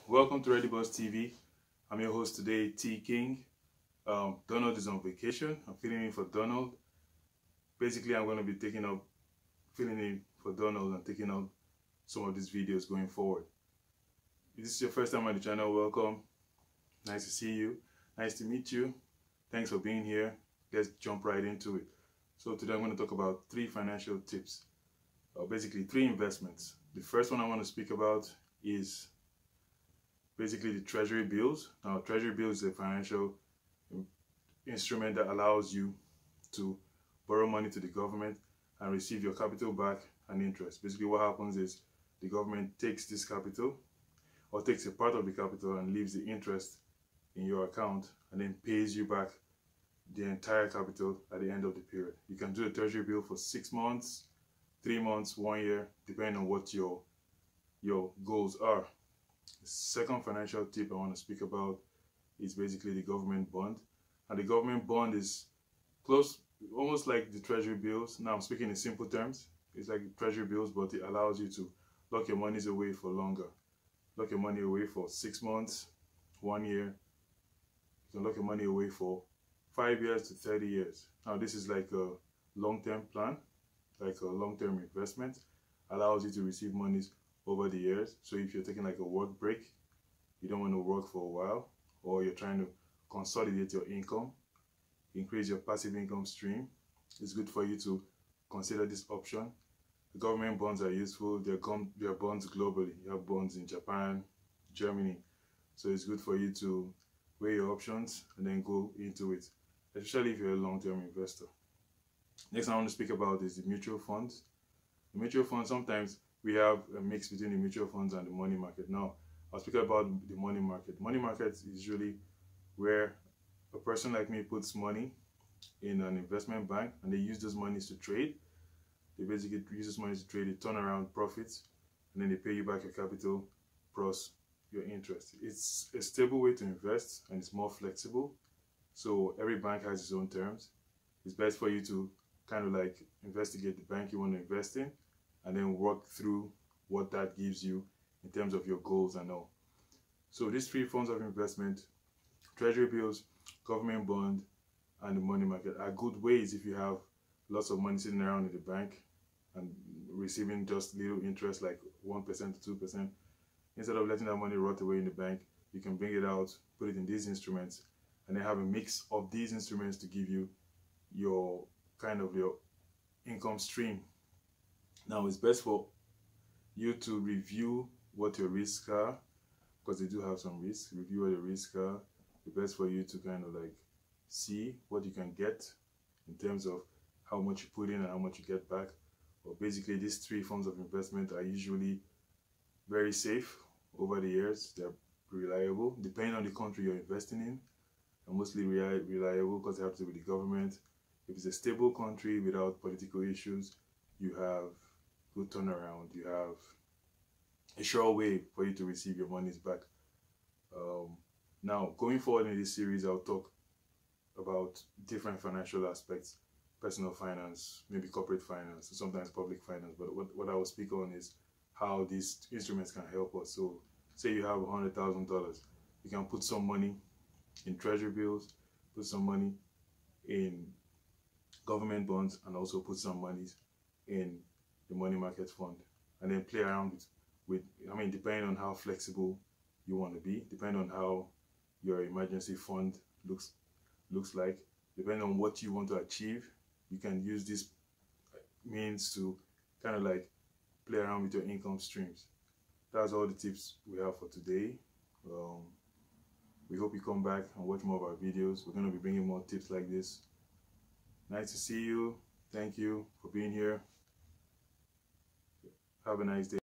Welcome to Treasury Bills TV. I'm your host today, T King. Donald is on vacation. I'm filling in for Donald. Basically, I'm going to be filling in for Donald and taking out some of these videos going forward. If this is your first time on the channel, welcome. Nice to see you. Nice to meet you. Thanks for being here. Let's jump right into it. So today I'm going to talk about 3 financial tips. Basically 3 investments. The first one I want to speak about is basically the Treasury Bills. Now, Treasury Bills is a financial instrument that allows you to borrow money to the government and receive your capital back and interest. Basically, what happens is the government takes this capital or takes a part of the capital and leaves the interest in your account and then pays you back the entire capital at the end of the period. You can do a Treasury bill for 6 months, 3 months, 1 year, depending on what your goals are. The second financial tip I want to speak about is basically the government bond. And the government bond is almost like the Treasury bills. Now I'm speaking in simple terms. It's like the Treasury bills, but it allows you to lock your monies away for longer. Lock your money away for 6 months, 1 year. You can lock your money away for 5 years to 30 years. Now this is like a long-term plan, like a long-term investment. Allows you to receive monies over the years. So if you're taking like a work break, you don't want to work for a while, or you're trying to consolidate your income, increase your passive income stream, it's good for you to consider this option. The government bonds are useful. There are bonds globally. You have bonds in Japan, Germany. So it's good for you to weigh your options and then go into it, especially if you're a long-term investor. Next I want to speak about is the mutual funds. The mutual funds, sometimes we have a mix between the mutual funds and the money market. Now, I'll speak about the money market. Money market is usually where a person like me puts money in an investment bank and they use those monies to trade. They basically use those monies to trade, they turn around profits, and then they pay you back your capital plus your interest. It's a stable way to invest and it's more flexible. So every bank has its own terms. It's best for you to kind of like investigate the bank you want to invest in and then work through what that gives you in terms of your goals and all. So these 3 forms of investment, Treasury bills, government bond, and the money market, are good ways if you have lots of money sitting around in the bank and receiving just little interest like 1% to 2%. Instead of letting that money rot away in the bank, you can bring it out, put it in these instruments, and then have a mix of these instruments to give you your income stream. Now, it's best for you to review what your risks are, because they do have some risks. Review what your risks are. It's best for you to kind of like see what you can get in terms of how much you put in and how much you get back. But basically, these 3 forms of investment are usually very safe over the years. They're reliable, depending on the country you're investing in, and mostly reliable because they have to do with the government. If it's a stable country without political issues, you have good turnaround. You have a sure way for you to receive your monies back. Now, going forward in this series, I'll talk about different financial aspects, personal finance, maybe corporate finance, sometimes public finance. But what I will speak on is how these instruments can help us. So say you have $100,000, you can put some money in Treasury bills, put some money in government bonds, and also put some money in the money market fund, and then play around with depending on how flexible you want to be, depending on how your emergency fund looks like, depending on what you want to achieve, you can use this means to kind of like play around with your income streams. That's all the tips we have for today. We hope you come back and watch more of our videos. We're going to be bringing more tips like this. Nice to see you. Thank you for being here. Have a nice day.